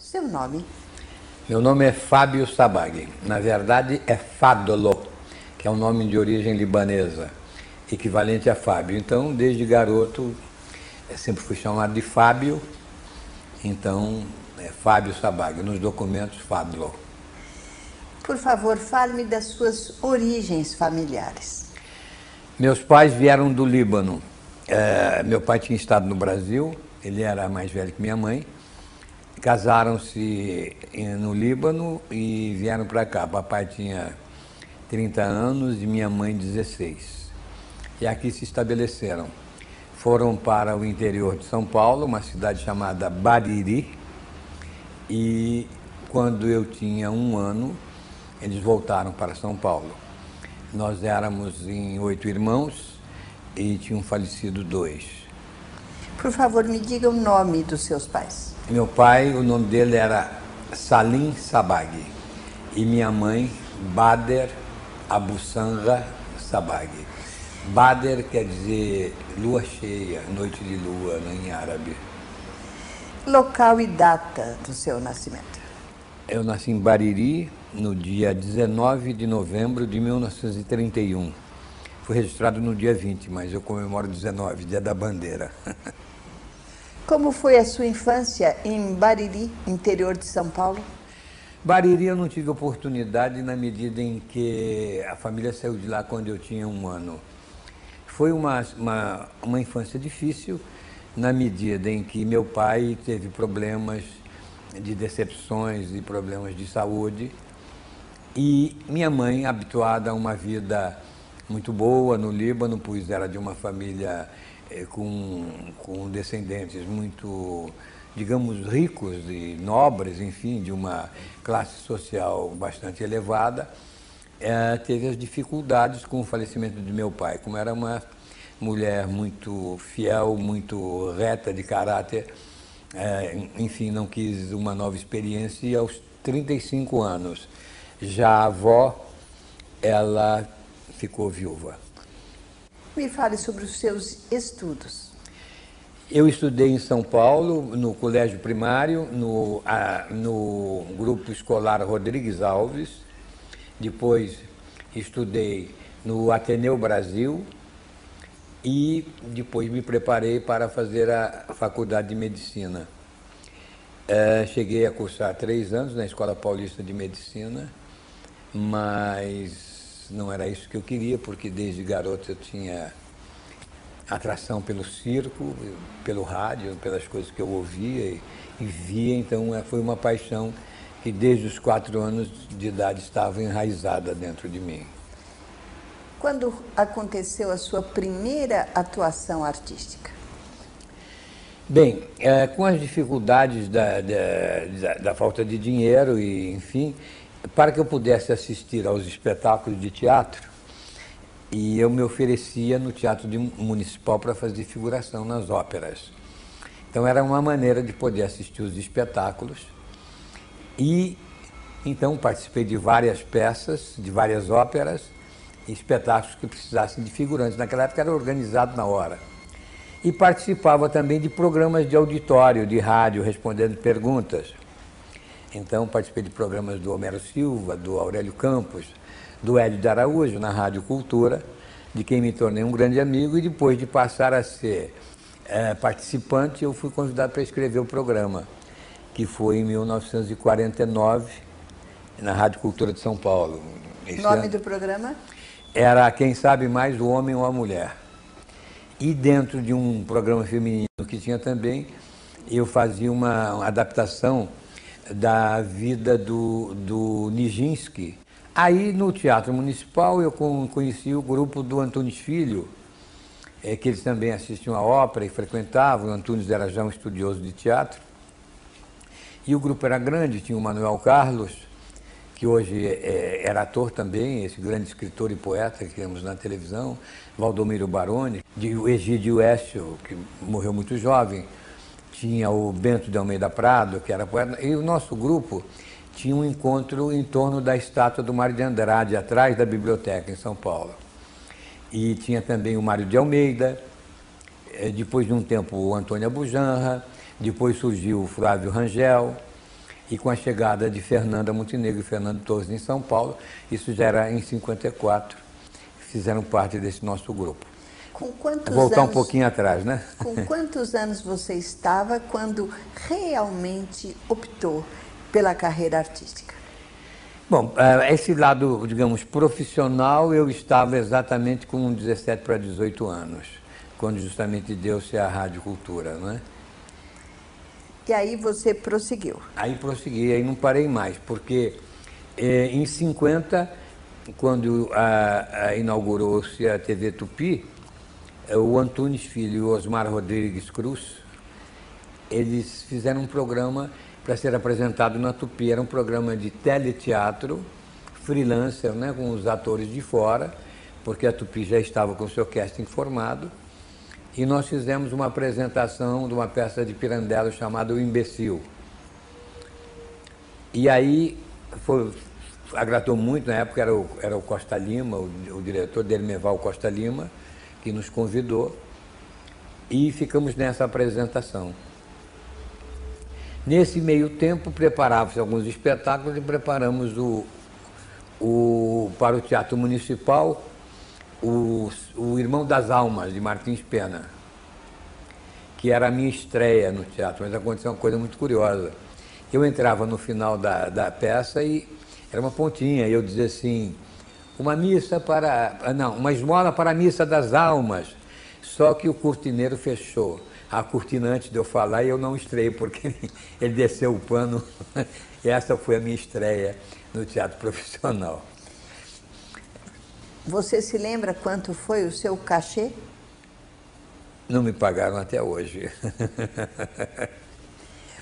Seu nome? Meu nome é Fábio Sabag. Na verdade é Fadlo, que é um nome de origem libanesa, equivalente a Fábio. Então, desde garoto, sempre fui chamado de Fábio, então é Fábio Sabag. Nos documentos, Fadlo. Por favor, fale-me das suas origens familiares. Meus pais vieram do Líbano. Meu pai tinha estado no Brasil, ele era mais velho que minha mãe. Casaram-se no Líbano e vieram para cá. Papai tinha 30 anos e minha mãe 16. E aqui se estabeleceram. Foram para o interior de São Paulo, uma cidade chamada Bariri. E quando eu tinha 1 ano, eles voltaram para São Paulo. Nós éramos em 8 irmãos e tinham falecido 2. Por favor, me diga o nome dos seus pais. Meu pai, o nome dele era Salim Sabag e minha mãe, Bader Abusanra Sabag. Bader quer dizer lua cheia, noite de lua, em árabe. Local e data do seu nascimento. Eu nasci em Bariri no dia 19 de novembro de 1931. Fui registrado no dia 20, mas eu comemoro 19, dia da bandeira. Como foi a sua infância em Bariri, interior de São Paulo? Bariri eu não tive oportunidade na medida em que a família saiu de lá quando eu tinha 1 ano. Foi uma infância difícil na medida em que meu pai teve problemas de decepções e problemas de saúde. E minha mãe, habituada a uma vida muito boa no Líbano, pois era de uma família com descendentes muito, digamos, ricos e nobres, enfim, de uma classe social bastante elevada, teve as dificuldades com o falecimento de meu pai. Como era uma mulher muito fiel, muito reta de caráter, enfim, não quis uma nova experiência e aos 35 anos, já a avó, ela ficou viúva. Me fale sobre os seus estudos. Eu estudei em São Paulo, no colégio primário, no grupo escolar Rodrigues Alves. Depois estudei no Ateneu Brasil e depois me preparei para fazer a faculdade de medicina. Cheguei a cursar 3 anos na Escola Paulista de Medicina, mas não era isso que eu queria, porque desde garoto eu tinha atração pelo circo, pelo rádio, pelas coisas que eu ouvia e via, então foi uma paixão que desde os 4 anos de idade estava enraizada dentro de mim. Quando aconteceu a sua primeira atuação artística? Bem, com as dificuldades da falta de dinheiro e, enfim, para que eu pudesse assistir aos espetáculos de teatro, e eu me oferecia no Teatro Municipal para fazer figuração nas óperas. Então era uma maneira de poder assistir os espetáculos e então participei de várias peças, de várias óperas e espetáculos que precisassem de figurantes. Naquela época era organizado na hora. E participava também de programas de auditório, de rádio, respondendo perguntas. Então participei de programas do Homero Silva, do Aurélio Campos, do Hélio de Araújo, na Rádio Cultura, de quem me tornei um grande amigo, e depois de passar a ser participante, eu fui convidado para escrever o programa, que foi em 1949, na Rádio Cultura de São Paulo. O nome do programa? Era Quem Sabe Mais, o Homem ou a Mulher. E dentro de um programa feminino que tinha também, eu fazia uma adaptação da vida do Nijinsky. Aí no Teatro Municipal eu conheci o grupo do Antunes Filho, que eles também assistiam a ópera e frequentavam. O Antunes era já um estudioso de teatro. E o grupo era grande, tinha o Manuel Carlos, que hoje era ator também, esse grande escritor e poeta que temos na televisão, Valdomiro Baroni, o Egídio Escio, que morreu muito jovem, tinha o Bento de Almeida Prado, que era poeta, e o nosso grupo tinha um encontro em torno da estátua do Mário de Andrade, atrás da biblioteca em São Paulo. E tinha também o Mário de Almeida, depois de um tempo o Antônio Abujanra, depois surgiu o Flávio Rangel, E com a chegada de Fernanda Montenegro e Fernando Torres em São Paulo, isso já era em 54, fizeram parte desse nosso grupo. Com quantos Voltar anos, um pouquinho atrás, né? Com quantos anos você estava quando realmente optou pela carreira artística? Bom, esse lado, digamos, profissional, eu estava exatamente com 17 para 18 anos, quando justamente deu-se a Rádio Cultura, não é? E aí você prosseguiu? Aí prossegui, aí não parei mais, porque em 50, quando inaugurou-se a TV Tupi, o Antunes Filho e o Osmar Rodrigues Cruz, eles fizeram um programa para ser apresentado na Tupi. Era um programa de teleteatro, freelancer, né, com os atores de fora, porque a Tupi já estava com o seu casting formado. E nós fizemos uma apresentação de uma peça de Pirandello chamada O Imbecil. E aí agradou muito, na época era o Costa Lima, o diretor Dermeval Costa Lima, que nos convidou, e ficamos nessa apresentação. Nesse meio tempo, preparavam-se alguns espetáculos e preparamos para o Teatro Municipal o Irmão das Almas, de Martins Pena, que era a minha estreia no teatro, mas aconteceu uma coisa muito curiosa. Eu entrava no final da peça e era uma pontinha, e eu dizia assim, uma esmola para a missa das almas. Só que o cortineiro fechou a cortina antes de eu falar e eu não estreiei, porque ele desceu o pano. E essa foi a minha estreia no teatro profissional. Você se lembra quanto foi o seu cachê? Não me pagaram até hoje.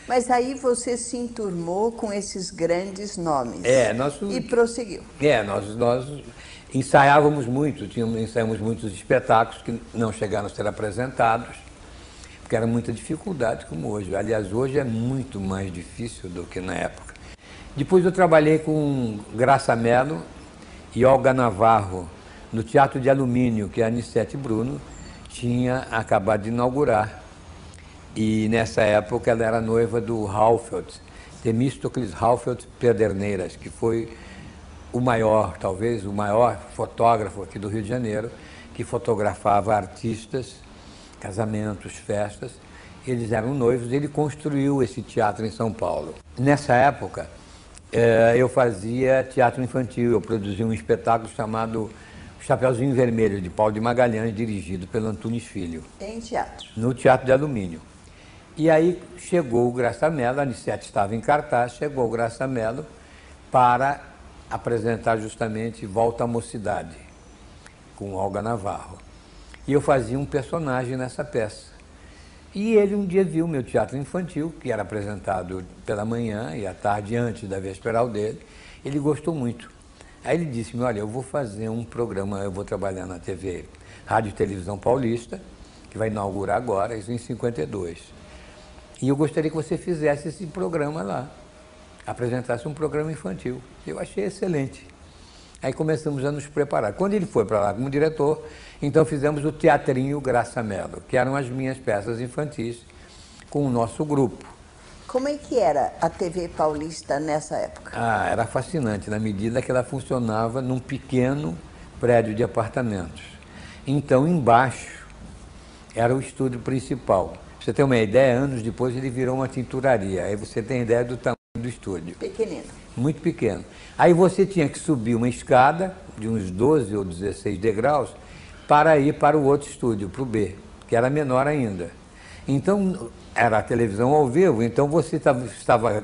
Mas aí você se enturmou com esses grandes nomes e prosseguiu. Nós ensaiávamos muito, ensaiamos muitos espetáculos que não chegaram a ser apresentados, porque era muita dificuldade como hoje. Aliás, hoje é muito mais difícil do que na época. Depois eu trabalhei com Graça Mello e Olga Navarro no Teatro de Alumínio, que a Anissete Bruno tinha acabado de inaugurar. E nessa época ela era noiva do Halfeld, Temístocles Halfeld Pederneiras, que foi o maior, talvez o maior fotógrafo aqui do Rio de Janeiro, que fotografava artistas, casamentos, festas. Eles eram noivos, ele construiu esse teatro em São Paulo. Nessa época, eu fazia teatro infantil, eu produzia um espetáculo chamado Chapeuzinho Vermelho, de Paulo de Magalhães, dirigido pelo Antunes Filho. Em teatro? No Teatro de Alumínio. E aí chegou o Graça Mello, a Anissete estava em cartaz, chegou o Graça Mello para apresentar justamente Volta à Mocidade, com Olga Navarro. E eu fazia um personagem nessa peça. E ele um dia viu meu teatro infantil, que era apresentado pela manhã e à tarde, antes da vesperal dele. Ele gostou muito. Aí ele disse-me, olha, eu vou fazer um programa, eu vou trabalhar na TV Rádio e Televisão Paulista, que vai inaugurar agora, isso em 52. E eu gostaria que você fizesse esse programa lá, apresentasse um programa infantil. Eu achei excelente. Aí começamos a nos preparar. Quando ele foi para lá como diretor, então fizemos o Teatrinho Graça Mello, que eram as minhas peças infantis, com o nosso grupo. Como é que era a TV paulista nessa época? Era fascinante, na medida que ela funcionava num pequeno prédio de apartamentos. Então, embaixo, era o estúdio principal. Pra você ter uma ideia, anos depois ele virou uma tinturaria. Aí você tem ideia do tamanho do estúdio. Pequenino. Muito pequeno. Aí você tinha que subir uma escada de uns 12 ou 16 degraus para ir para o outro estúdio, para o B, que era menor ainda. Então, era a televisão ao vivo, então você estava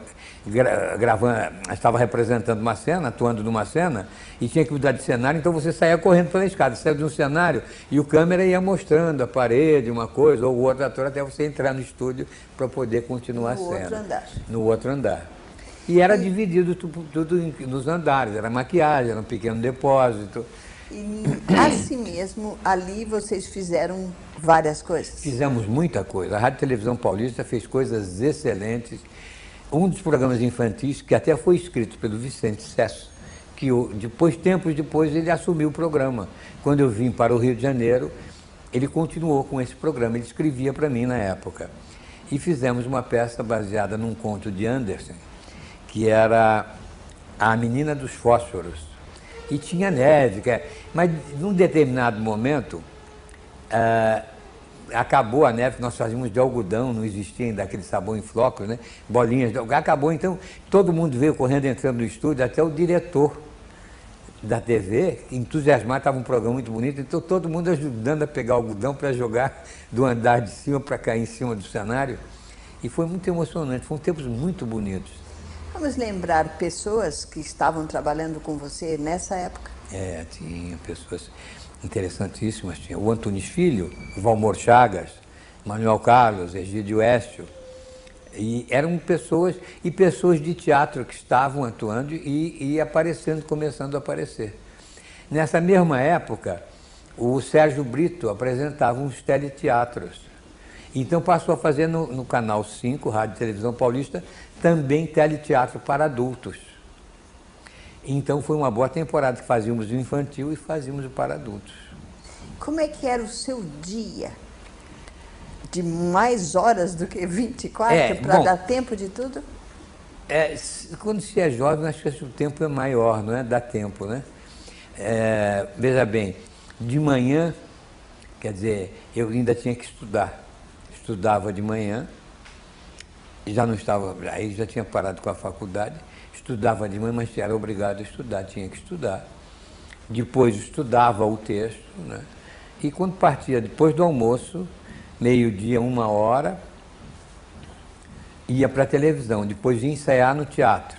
gravando, estava representando uma cena, atuando numa cena, e tinha que mudar de cenário, então você saía correndo pela escada, saía de um cenário e o câmera ia mostrando a parede, uma coisa, ou o outro ator, até você entrar no estúdio para poder continuar a cena. No outro andar. No outro andar. E era dividido tudo nos andares, era maquiagem, era um pequeno depósito. E assim mesmo, ali vocês fizeram várias coisas? Fizemos muita coisa. A Rádio Televisão Paulista fez coisas excelentes. Um dos programas infantis, que até foi escrito pelo Vicente Sesso, que tempos depois ele assumiu o programa. Quando eu vim para o Rio de Janeiro, ele continuou com esse programa, ele escrevia para mim na época. E fizemos uma peça baseada num conto de Andersen, que era A Menina dos Fósforos. E tinha neve, mas num determinado momento acabou a neve que nós fazíamos de algodão, não existia ainda aquele sabão em flocos, né? Bolinhas de algodão. Acabou, então todo mundo veio correndo, entrando no estúdio, até o diretor da TV, entusiasmado, estava um programa muito bonito, então todo mundo ajudando a pegar algodão para jogar do andar de cima para cair em cima do cenário. E foi muito emocionante, foram tempos muito bonitos. Vamos lembrar pessoas que estavam trabalhando com você nessa época? Tinha pessoas interessantíssimas. Tinha o Antunes Filho, o Valmor Chagas, Manuel Carlos, Egídio Écio. E eram pessoas de teatro que estavam atuando e aparecendo, começando a aparecer. Nessa mesma época, o Sérgio Brito apresentava uns teleteatros. Então passou a fazer no Canal 5, Rádio e Televisão Paulista, também teleteatro para adultos. Então foi uma boa temporada que fazíamos o infantil e fazíamos o para adultos. Como é que era o seu dia? De mais horas do que 24 para dar tempo de tudo? Quando se é jovem, acho que o tempo é maior, não é? Dá tempo, né? Veja bem, de manhã, quer dizer, eu ainda tinha que estudar. Estudava de manhã, já não estava, aí já tinha parado com a faculdade, estudava de manhã, mas era obrigado a estudar, tinha que estudar. Depois estudava o texto, né? E quando partia, depois do almoço, meio-dia, 1h, ia para a televisão, depois ia ensaiar no teatro,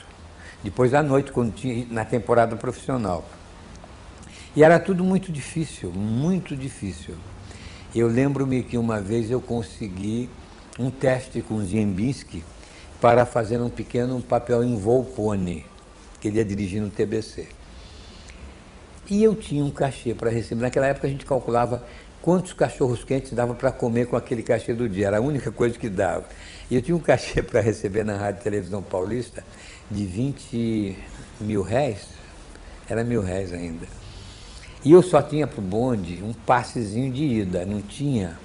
depois à noite, quando tinha, na temporada profissional. E era tudo muito difícil, muito difícil. Eu lembro-me que uma vez eu consegui um teste com Ziembinski para fazer um pequeno papel em Volpone, que ele ia dirigir no TBC. E eu tinha um cachê para receber. Naquela época a gente calculava quantos cachorros quentes dava para comer com aquele cachê do dia. Era a única coisa que dava. E eu tinha um cachê para receber na Rádio e Televisão Paulista de 20 mil réis. Era R$1.000 ainda. E eu só tinha para o bonde um passezinho de ida. Não tinha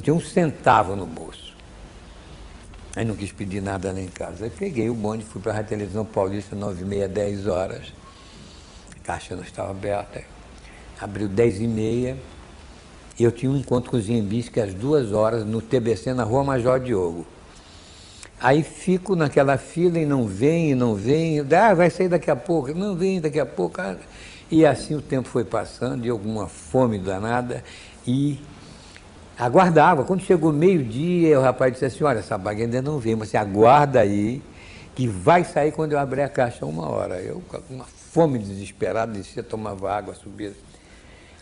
um centavo no bolso. Aí não quis pedir nada lá em casa. Aí peguei o bonde, fui para a Rádio e Televisão Paulista, 9h30, 10h. A caixa não estava aberta. Abriu 10h30. E eu tinha um encontro com o Ziembinski às 2h no TBC, na Rua Major Diogo. Aí fico naquela fila e não vem, vai sair daqui a pouco, não vem daqui a pouco. E assim o tempo foi passando, e alguma fome danada, e aguardava. Quando chegou meio-dia, o rapaz disse assim, olha, essa baga ainda não vem, mas você aguarda aí, que vai sair quando eu abrir a caixa 1h. Eu, com uma fome desesperada, descia, tomava água, subia.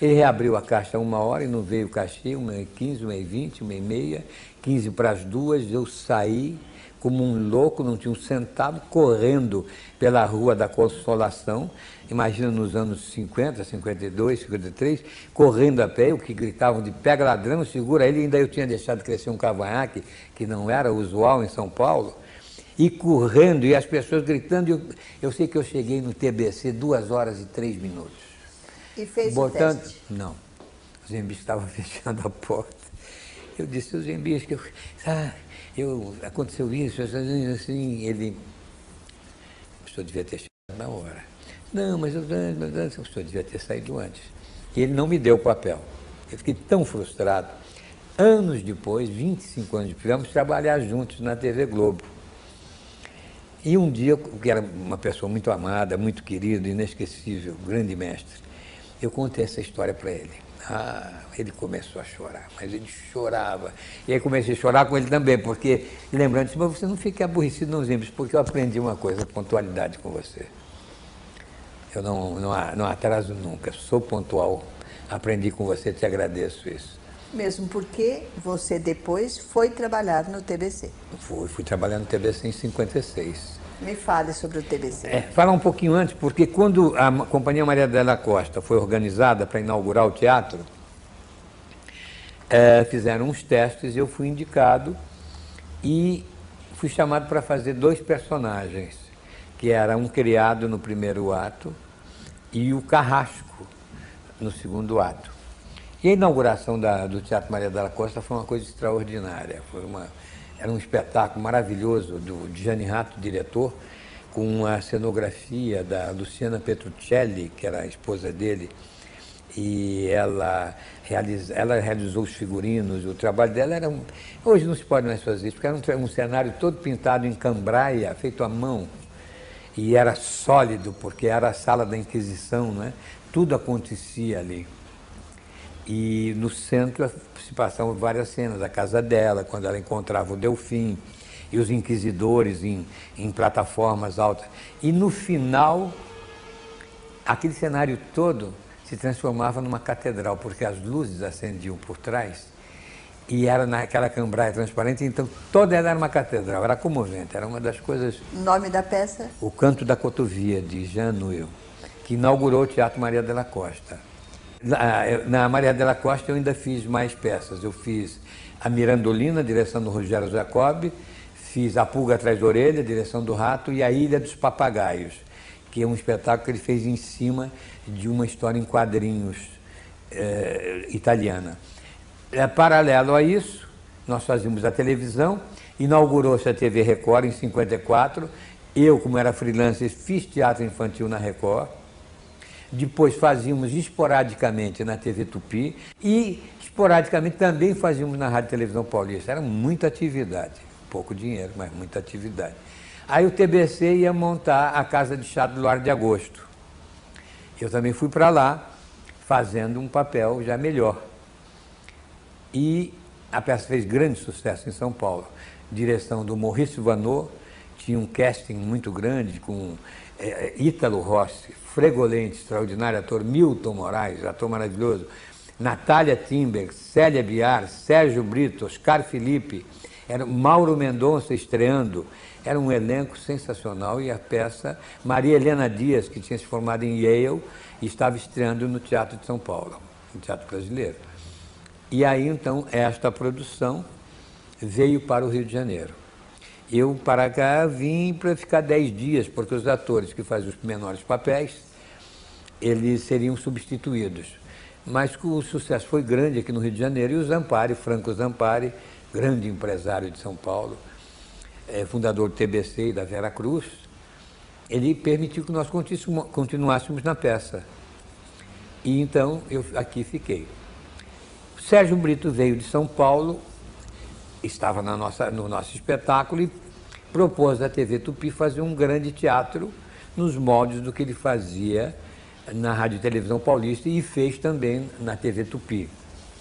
Ele reabriu a caixa 1h e não veio o cachê, 1h15, 1h20, 1h30, 15 para as 2h, eu saí como um louco, não tinha um centavo, correndo pela Rua da Consolação, imagina nos anos 50, 52, 53, correndo a pé, o que gritavam de pega ladrão, segura ele, ainda eu tinha deixado crescer um cavanhaque, que não era usual em São Paulo, e correndo, e as pessoas gritando, eu sei que eu cheguei no TBC 2h03. E fez o teste? Não, o Ziembinski estava fechando a porta. Eu disse, o Ziembinski, aconteceu isso, assim, ele... O senhor devia ter chegado na hora. Não, mas o senhor devia ter saído antes. E ele não me deu o papel. Eu fiquei tão frustrado. Anos depois, 25 anos depois, vamos trabalhar juntos na TV Globo. E um dia, que era uma pessoa muito amada, muito querida, inesquecível, grande mestre, eu contei essa história para ele. Ele começou a chorar, mas ele chorava. E aí comecei a chorar com ele também, porque, lembrando, mas você não fique aborrecido, não, Ziembinski, porque eu aprendi uma coisa, pontualidade com você. Eu não atraso nunca, sou pontual. Aprendi com você, te agradeço isso. Mesmo porque você depois foi trabalhar no TBC. Fui trabalhar no TBC em 56. Me fale sobre o TBC. Falar um pouquinho antes, porque quando a Companhia Maria Adélia Costa foi organizada para inaugurar o teatro, fizeram uns testes e eu fui indicado e fui chamado para fazer 2 personagens, que era um criado no primeiro ato e o Carrasco no segundo ato. E a inauguração do Teatro Maria Adélia Costa foi uma coisa extraordinária, foi Era um espetáculo maravilhoso do Gianni Ratto, diretor, com a cenografia da Luciana Petruccelli, que era a esposa dele, e ela realizou os figurinos. O trabalho dela era hoje não se pode mais fazer isso, porque era um cenário todo pintado em cambraia, feito à mão, e era sólido, porque era a sala da Inquisição, não é? Tudo acontecia ali. E no centro se passavam várias cenas, a casa dela, quando ela encontrava o Delfim, e os inquisidores em plataformas altas. E no final, aquele cenário todo se transformava numa catedral, porque as luzes acendiam por trás, e era naquela cambraia transparente, então toda ela era uma catedral, era comovente, era uma das coisas... Nome da peça? O Canto da Cotovia, de Jean Nouil, que inaugurou o Teatro Maria della Costa. Na Maria della Costa eu ainda fiz mais peças. Eu fiz a Mirandolina, direção do Rogério Jacobi, fiz A Pulga Atrás da Orelha, direção do Rato, e A Ilha dos Papagaios, que é um espetáculo que ele fez em cima de uma história em quadrinhos italiana. Paralelo a isso, nós fazíamos a televisão, inaugurou-se a TV Record em 54, eu, como era freelancer, fiz teatro infantil na Record. Depois fazíamos esporadicamente na TV Tupi e esporadicamente também fazíamos na Rádio Televisão Paulista. Era muita atividade, pouco dinheiro, mas muita atividade. Aí o TBC ia montar a Casa de Chá do Luar de Agosto. Eu também fui para lá, fazendo um papel já melhor. E a peça fez grande sucesso em São Paulo. Direção do Maurice Vanot, tinha um casting muito grande com Ítalo Rossi, Fregolente, extraordinário ator, Milton Moraes, ator maravilhoso, Natália Timber, Célia Biar, Sérgio Brito, Oscar Felipe, era Mauro Mendonça estreando. Era um elenco sensacional e a peça, Maria Helena Dias, que tinha se formado em Yale, estava estreando no Teatro de São Paulo, no Teatro Brasileiro. E aí, então, esta produção veio para o Rio de Janeiro. Eu, para cá, vim para ficar 10 dias, porque os atores que fazem os menores papéis, eles seriam substituídos. Mas o sucesso foi grande aqui no Rio de Janeiro, e o Zampari, Franco Zampari, grande empresário de São Paulo, fundador do TBC e da Vera Cruz, ele permitiu que nós continuássemos na peça. E então eu aqui fiquei. Sérgio Brito veio de São Paulo, estava no nosso espetáculo e propôs à TV Tupi fazer um grande teatro nos moldes do que ele fazia na Rádio Televisão Paulista e fez também na TV Tupi.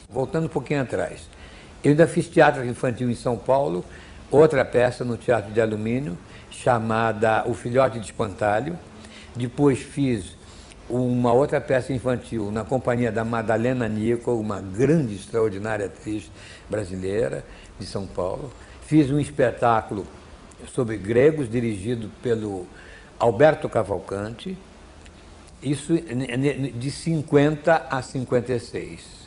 Voltando um pouquinho atrás, eu ainda fiz teatro infantil em São Paulo, outra peça no Teatro de Alumínio, chamada O Filhote de Espantalho. Depois fiz uma outra peça infantil na companhia da Madalena Nico, uma grande, extraordinária atriz brasileira de São Paulo. Fiz um espetáculo sobre gregos, dirigido pelo Alberto Cavalcanti, isso de 50 a 56.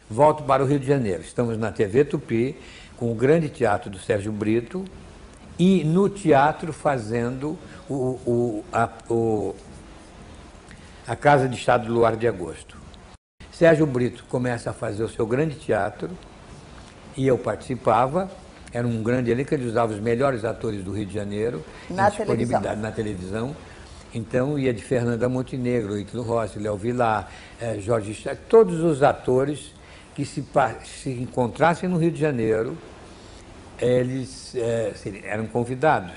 Volto para o Rio de Janeiro, estamos na TV Tupi, com o grande teatro do Sérgio Brito, e no teatro fazendo a Casa de Chá do Luar de Agosto. Sérgio Brito começa a fazer o seu grande teatro, e eu participava. Era um grande elenco, ele usava os melhores atores do Rio de Janeiro, na disponibilidade na televisão. Então ia de Fernanda Montenegro, Ítalo Rossi, Léo Vilar, Jorge Chá, todos os atores que se encontrassem no Rio de Janeiro, eles eram convidados.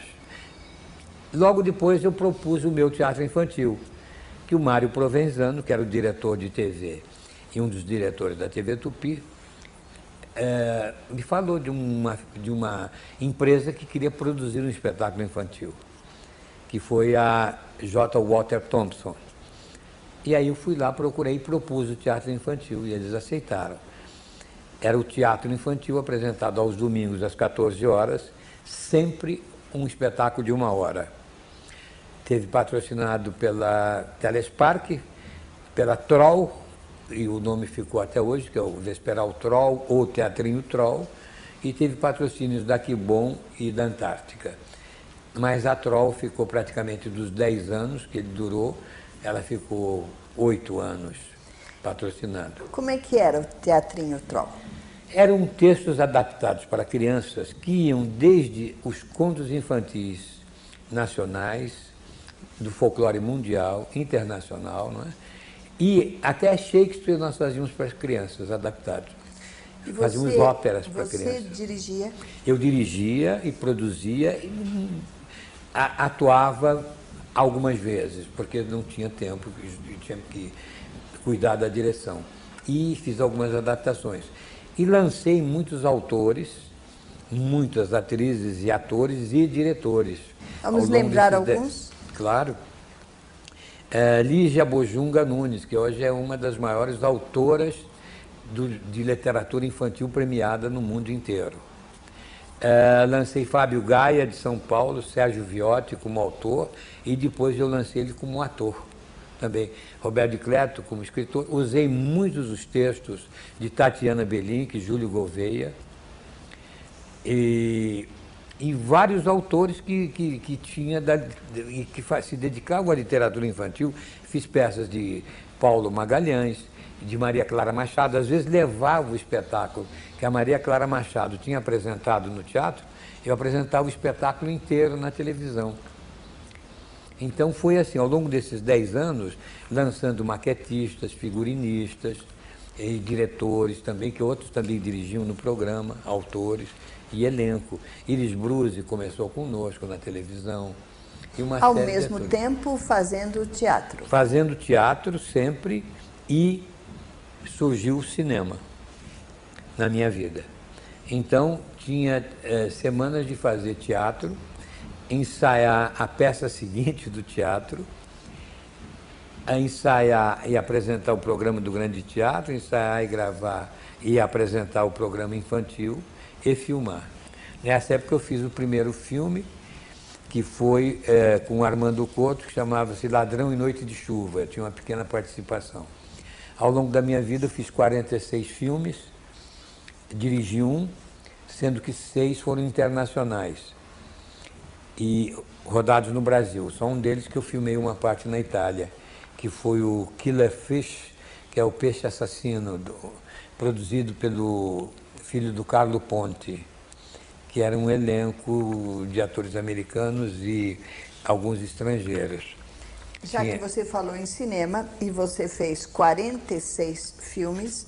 Logo depois eu propus o meu teatro infantil, que o Mário Provenzano, que era o diretor de TV e um dos diretores da TV Tupi, me falou de uma empresa que queria produzir um espetáculo infantil, que foi a J. Walter Thompson. E aí eu fui lá, procurei e propus o teatro infantil, e eles aceitaram. Era o teatro infantil apresentado aos domingos às 14 horas, sempre um espetáculo de 1 hora. Teve patrocinado pela Telespark, pela Troll, e o nome ficou até hoje, que é o Vesperal Troll ou Teatrinho Troll, e teve patrocínios da Quibon e da Antártica. Mas a Troll ficou praticamente dos 10 anos que ele durou, ela ficou 8 anos patrocinando. Como é que era o Teatrinho Troll? Eram textos adaptados para crianças que iam desde os contos infantis nacionais, do folclore mundial, internacional, não é? E até Shakespeare nós fazíamos para as crianças, adaptados. E Fazíamos óperas para crianças. Você dirigia? Eu dirigia e produzia e atuava algumas vezes, porque não tinha tempo, tinha que cuidar da direção. E fiz algumas adaptações. E lancei muitos autores, muitas atrizes e atores e diretores. Vamos lembrar alguns? Claro. Lígia Bojunga Nunes, que hoje é uma das maiores autoras de literatura infantil premiada no mundo inteiro. Lancei Fábio Gaia, de São Paulo, Sérgio Viotti como autor, e depois eu lancei ele como ator também. Roberto de Cleto como escritor. Usei muitos os textos de Tatiana Belink, Júlio Gouveia, e vários autores que se dedicavam à literatura infantil. Fiz peças de Paulo Magalhães, de Maria Clara Machado. Às vezes levava o espetáculo que a Maria Clara Machado tinha apresentado no teatro, eu apresentava o espetáculo inteiro na televisão. Então foi assim, ao longo desses 10 anos, lançando maquetistas, figurinistas, e diretores também, que outros também dirigiam no programa, autores e elenco. Iris Bruse começou conosco na televisão. E uma ao série mesmo tempo fazendo teatro? Fazendo teatro sempre, e surgiu o cinema na minha vida. Então, tinha semanas de fazer teatro, ensaiar a peça seguinte do teatro, a ensaiar e apresentar o programa do Grande Teatro, ensaiar e gravar e apresentar o programa infantil e filmar. Nessa época eu fiz o primeiro filme, que foi com Armando Couto, que chamava-se Ladrão em Noite de Chuva. Eu tinha uma pequena participação. Ao longo da minha vida eu fiz 46 filmes, dirigi um, sendo que 6 foram internacionais e rodados no Brasil. Só um deles que eu filmei uma parte na Itália, que foi o Killer Fish, que é o peixe assassino, produzido pelo filho do Carlo Ponti, que era um elenco de atores americanos e alguns estrangeiros. Já que você falou em cinema e você fez 46 filmes,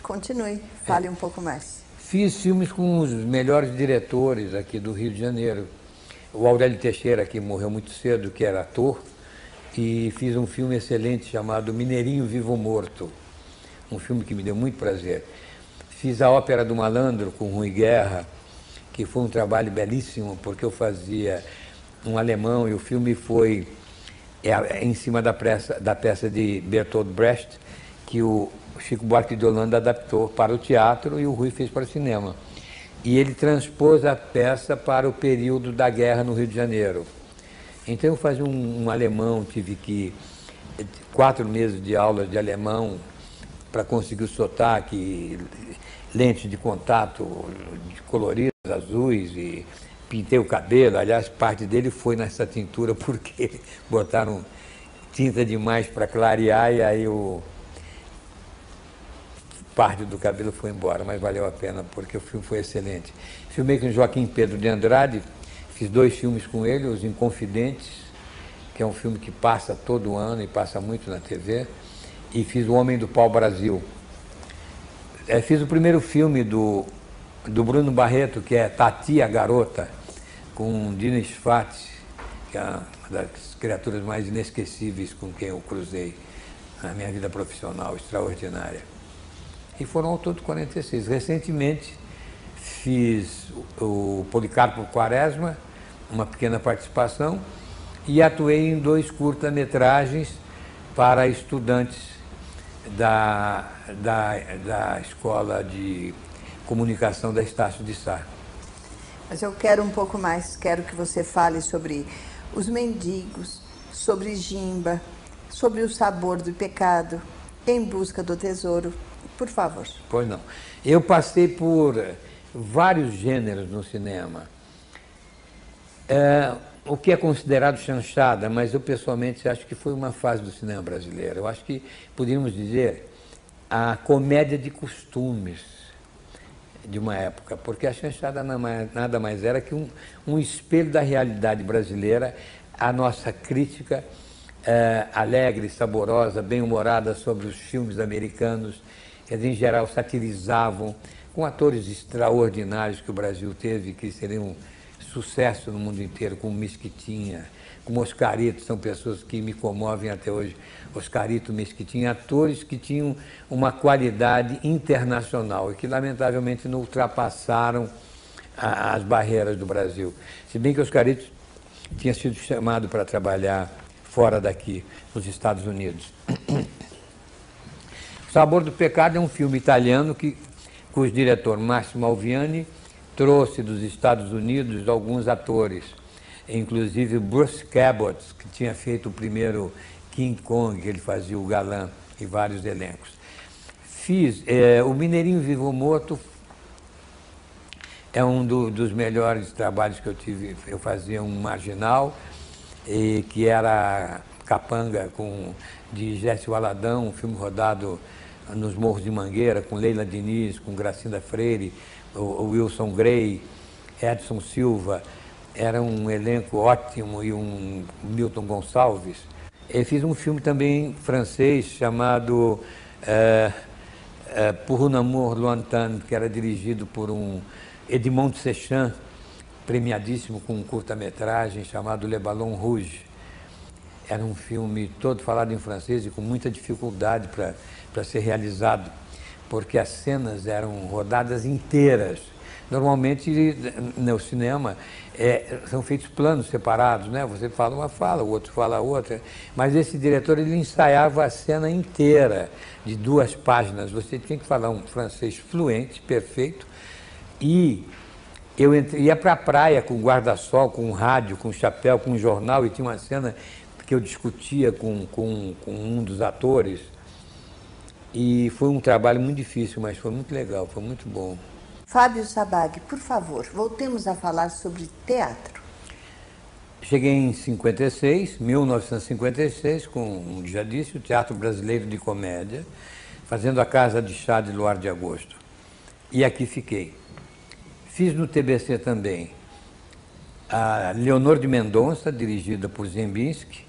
continue, fale um pouco mais. Fiz filmes com os melhores diretores aqui do Rio de Janeiro. O Aurélio Teixeira, que morreu muito cedo, que era ator, e fiz um filme excelente chamado Mineirinho Vivo Morto, um filme que me deu muito prazer. Fiz a Ópera do Malandro com Rui Guerra, que foi um trabalho belíssimo, porque eu fazia um alemão e o filme foi em cima da peça de Bertolt Brecht, que o Chico Buarque de Holanda adaptou para o teatro e o Rui fez para o cinema. E ele transpôs a peça para o período da guerra no Rio de Janeiro. Então eu fazia um alemão, tive que 4 meses de aulas de alemão para conseguir o sotaque, lentes de contato coloridas, azuis, e pintei o cabelo. Aliás, parte dele foi nessa tintura porque botaram tinta demais para clarear e aí parte do cabelo foi embora, mas valeu a pena porque o filme foi excelente. Filmei com Joaquim Pedro de Andrade, fiz 2 filmes com ele, Os Inconfidentes, que é um filme que passa todo ano e passa muito na TV, e fiz O Homem do Pau-Brasil. Fiz o primeiro filme do Bruno Barreto, que é Tati, a Garota, com Dina Sfati, que é uma das criaturas mais inesquecíveis com quem eu cruzei na minha vida profissional, extraordinária. E foram ao todo 46. Recentemente fiz o Policarpo Quaresma, uma pequena participação, e atuei em 2 curta-metragens para estudantes da Escola de Comunicação da Estácio de Sá. Mas eu quero um pouco mais, quero que você fale sobre Os Mendigos, sobre Gimba, sobre O Sabor do Pecado, Em Busca do Tesouro. Por favor. Pois não. Eu passei por vários gêneros no cinema. O que é considerado chanchada, mas eu pessoalmente acho que foi uma fase do cinema brasileiro. Eu acho que poderíamos dizer a comédia de costumes. de uma época, porque a chanchada nada mais era que um espelho da realidade brasileira, a nossa crítica alegre, saborosa, bem-humorada sobre os filmes americanos, que em geral satirizavam, com atores extraordinários que o Brasil teve, que seriam sucesso no mundo inteiro, como Mesquitinha, como Oscarito, são pessoas que me comovem até hoje. Oscarito, Mesquitinha, atores que tinham uma qualidade internacional e que, lamentavelmente, não ultrapassaram as barreiras do Brasil. Se bem que Oscarito tinha sido chamado para trabalhar fora daqui, nos Estados Unidos. O Sabor do Pecado é um filme italiano cujo diretor Massimo Alviani trouxe dos Estados Unidos alguns atores, inclusive Bruce Cabot, que tinha feito o primeiro King Kong, que ele fazia o galã, e vários elencos. Fiz O Mineirinho Vivo ou Morto, é um dos melhores trabalhos que eu tive. Eu fazia um marginal, que era Capanga, de Gécio Aladão, um filme rodado nos Morros de Mangueira, com Leila Diniz, com Gracinda Freire, o Wilson Grey, Edson Silva. Era um elenco ótimo, e um Milton Gonçalves. Eu fiz um filme também francês chamado Pour un amour lointain, que era dirigido por um Edmond Sechan, premiadíssimo com um curta-metragem chamado Le Ballon Rouge. Era um filme todo falado em francês e com muita dificuldade para ser realizado, porque as cenas eram rodadas inteiras. Normalmente, no cinema, são feitos planos separados, né? Você fala uma fala, o outro fala outra. Mas esse diretor, ele ensaiava a cena inteira, de 2 páginas. Você tinha que falar um francês fluente, perfeito. E eu ia para a praia com guarda-sol, com um rádio, com um chapéu, com um jornal, e tinha uma cena que eu discutia com um dos atores. E foi um trabalho muito difícil, mas foi muito legal, foi muito bom. Fábio Sabag, por favor, voltemos a falar sobre teatro. Cheguei em 1956, como já disse, o Teatro Brasileiro de Comédia, fazendo a Casa de Chá de Luar de Agosto. E aqui fiquei. Fiz no TBC também a Leonor de Mendonça, dirigida por Zembinski,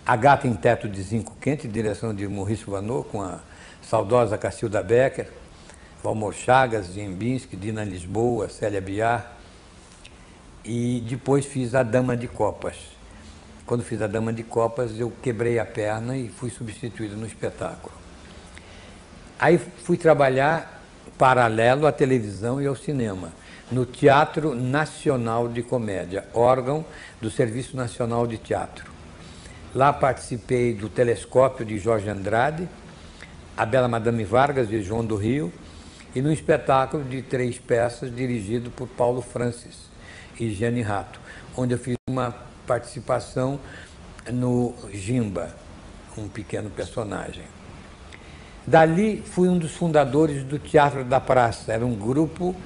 A Gata em Teto de Zinco Quente, direção de Maurício Vanot, com a saudosa Cacilda Becker, Valmor Chagas, Zembinski, Dina Lisboa, Célia Biar. E depois fiz A Dama de Copas. Quando fiz A Dama de Copas, eu quebrei a perna e fui substituído no espetáculo. Aí fui trabalhar paralelo à televisão e ao cinema, no Teatro Nacional de Comédia, órgão do Serviço Nacional de Teatro. Lá participei do Telescópio de Jorge Andrade, A Bela Madame Vargas, de João do Rio, e no espetáculo de 3 peças dirigido por Paulo Francis e Gianni Rato, onde eu fiz uma participação no Jimba, um pequeno personagem. Dali fui um dos fundadores do Teatro da Praça, era um grupo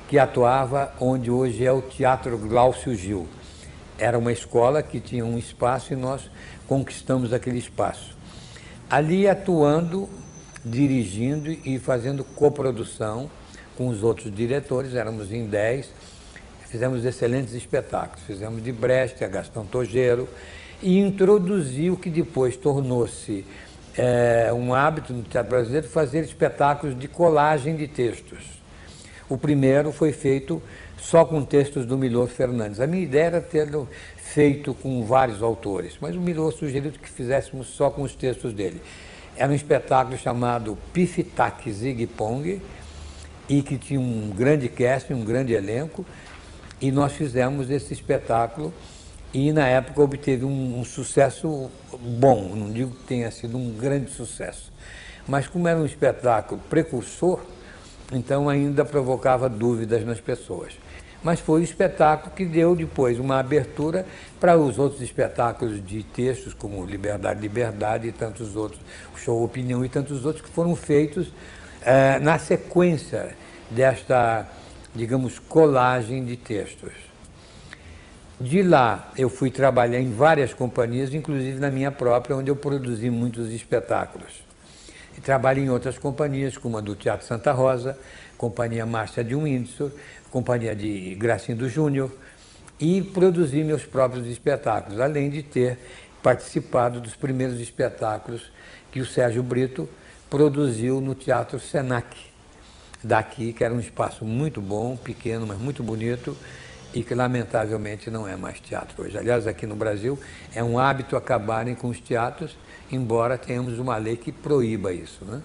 que atuava onde hoje é o Teatro Glaucio Gil. Era uma escola que tinha um espaço e nós conquistamos aquele espaço. Ali atuando, dirigindo e fazendo coprodução com os outros diretores, éramos em 10, fizemos excelentes espetáculos, fizemos de Brecht a Gastão Tojeiro e introduzi o que depois tornou-se um hábito no teatro brasileiro, fazer espetáculos de colagem de textos. O primeiro foi feito só com textos do Milor Fernandes. A minha ideia era tê-lo feito com vários autores, mas o Milor sugeriu que fizéssemos só com os textos dele. Era um espetáculo chamado Pif Tac Zig Pong, e que tinha um grande casting, um grande elenco, e nós fizemos esse espetáculo e na época obteve um sucesso bom, não digo que tenha sido um grande sucesso, mas como era um espetáculo precursor, então ainda provocava dúvidas nas pessoas. Mas foi o espetáculo que deu depois uma abertura para os outros espetáculos de textos, como Liberdade, Liberdade e tantos outros, o Show Opinião e tantos outros que foram feitos na sequência desta, digamos, colagem de textos. De lá eu fui trabalhar em várias companhias, inclusive na minha própria, onde eu produzi muitos espetáculos. E trabalhei em outras companhias, como a do Teatro Santa Rosa, Companhia Márcia de Windsor, Companhia de Gracindo Júnior, e produzi meus próprios espetáculos, além de ter participado dos primeiros espetáculos que o Sérgio Brito produziu no Teatro Senac, daqui, que era um espaço muito bom, pequeno, mas muito bonito, e que lamentavelmente não é mais teatro hoje. Aliás, aqui no Brasil é um hábito acabarem com os teatros, embora tenhamos uma lei que proíba isso, né?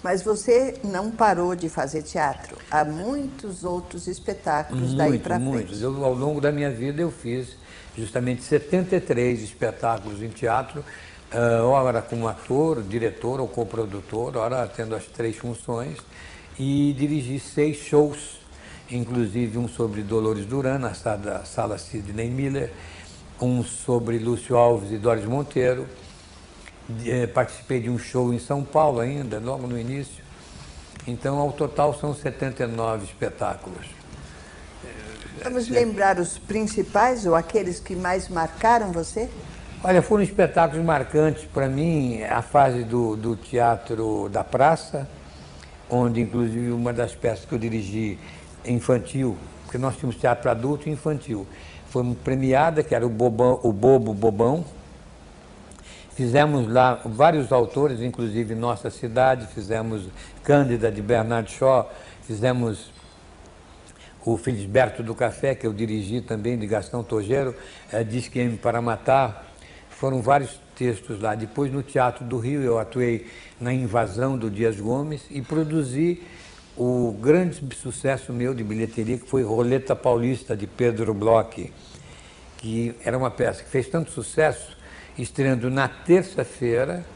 Mas você não parou de fazer teatro. Há muitos outros espetáculos daí para frente. Muitos. Ao longo da minha vida eu fiz justamente 73 espetáculos em teatro, ora como ator, diretor ou coprodutor, ora tendo as 3 funções, e dirigi 6 shows, inclusive um sobre Dolores Duran, na sala Sidney Miller, um sobre Lúcio Alves e Doris Monteiro. Participei de um show em São Paulo ainda, logo no início. Então, ao total, são 79 espetáculos. Vamos lembrar os principais ou aqueles que mais marcaram você? Olha, foram espetáculos marcantes para mim, a fase do teatro da praça, onde, inclusive, uma das peças que eu dirigi infantil, porque nós tínhamos teatro adulto e infantil, foi premiada, que era o Bobo Bobão. Fizemos lá vários autores, inclusive Nossa Cidade, fizemos Cândida, de Bernard Shaw, fizemos o Felisberto do Café, que eu dirigi também, de Gastão Tojeiro, Diz que M para Matar. Foram vários textos lá. Depois, no Teatro do Rio, eu atuei na Invasão do Dias Gomes e produzi o grande sucesso meu de bilheteria, que foi Roleta Paulista, de Pedro Bloch, que era uma peça que fez tanto sucesso, estreando na terça-feira.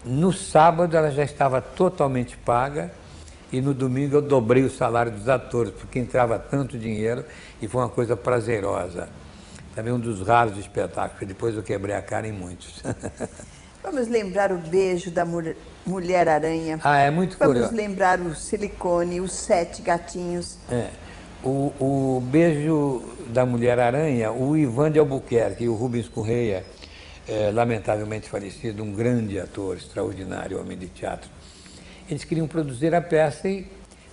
No sábado ela já estava totalmente paga e no domingo eu dobrei o salário dos atores, porque entrava tanto dinheiro e foi uma coisa prazerosa. Também um dos raros espetáculos, depois eu quebrei a cara em muitos. Vamos lembrar o beijo da Mulher-Aranha. Ah, é muito curioso. Vamos lembrar o Silicone, os 7 gatinhos. O beijo da Mulher-Aranha, o Ivan de Albuquerque e o Rubens Correia, lamentavelmente falecido, um grande ator, extraordinário, homem de teatro. Eles queriam produzir a peça e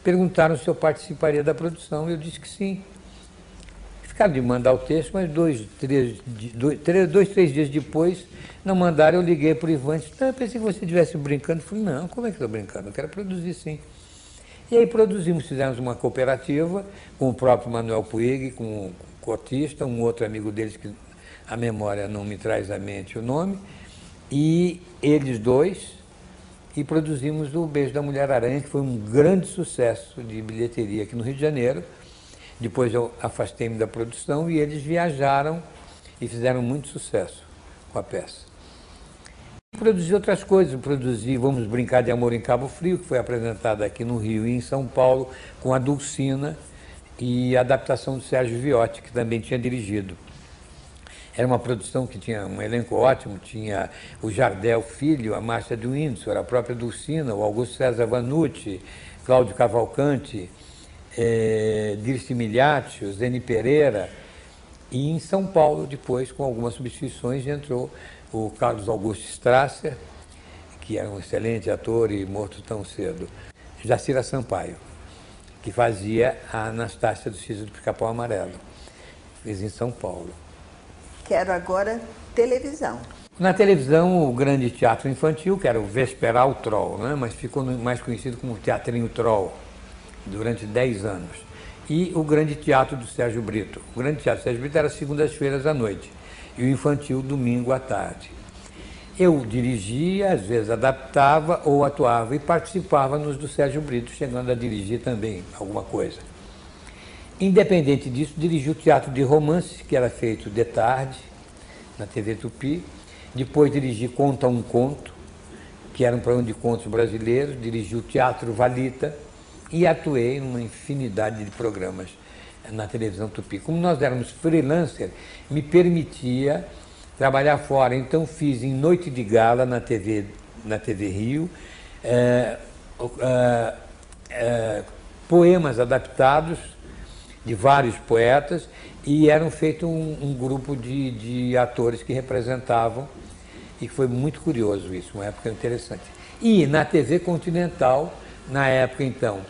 perguntaram se eu participaria da produção. Eu disse que sim. Ficaram de mandar o texto, mas dois, três dias depois, não mandaram. Eu liguei para o Ivan e disse: eu pensei que você estivesse brincando. Eu falei: não, como é que estou brincando? Eu quero produzir sim. E aí produzimos, fizemos uma cooperativa com o próprio Manuel Puig, com o cotista, um outro amigo deles que a memória não me traz à mente o nome, e eles dois, e produzimos o Beijo da Mulher-Aranha, que foi um grande sucesso de bilheteria aqui no Rio de Janeiro. Depois eu afastei-me da produção e eles viajaram e fizeram muito sucesso com a peça. Produzi outras coisas, produzi Vamos Brincar de Amor em Cabo Frio, que foi apresentada aqui no Rio e em São Paulo, com a Dulcina, e a adaptação do Sérgio Viotti, que também tinha dirigido. Era uma produção que tinha um elenco ótimo, tinha o Jardel Filho, a Márcia de Windsor, a própria Dulcina, o Augusto César Vanucci, Cláudio Cavalcante, Dirce Miliaccio, Zeni Pereira. E em São Paulo, depois, com algumas substituições, entrou o Carlos Augusto Strasser, que era um excelente ator e morto tão cedo, Jacira Sampaio, que fazia a Anastácia do Sítio do Pica-Pau Amarelo, fez em São Paulo. Quero agora televisão. Na televisão, o grande teatro infantil, que era o Vesperal Troll, né? Mas ficou mais conhecido como Teatrinho Troll, durante 10 anos. E o grande teatro do Sérgio Brito. O grande teatro do Sérgio Brito era segundas-feiras à noite e o infantil domingo à tarde. Eu dirigia, às vezes adaptava ou atuava e participava nos do Sérgio Brito, chegando a dirigir também alguma coisa. Independente disso, dirigi o teatro de romance, que era feito de tarde, na TV Tupi. Depois dirigi Conta um Conto, que era um programa de contos brasileiros. Dirigi o Teatro Valita e atuei em uma infinidade de programas na televisão Tupi. Como nós éramos freelancer, me permitia trabalhar fora. Então fiz em Noite de Gala na TV Rio, poemas adaptados de vários poetas, e eram feito um grupo de atores que representavam, e foi muito curioso isso, uma época interessante. E na TV Continental, na época então,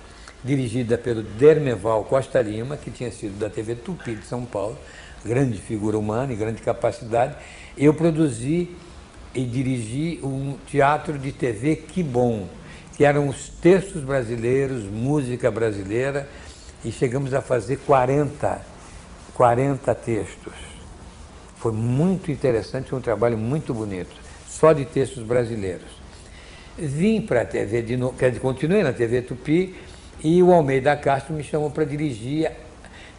dirigida pelo Dermeval Costa Lima, que tinha sido da TV Tupi de São Paulo, grande figura humana e grande capacidade. Eu produzi e dirigi um teatro de TV Que Bom, que eram os textos brasileiros, música brasileira, e chegamos a fazer 40 textos. Foi muito interessante, foi um trabalho muito bonito, só de textos brasileiros. Vim para a TV, continuei na TV Tupi, e o Almeida Castro me chamou para dirigir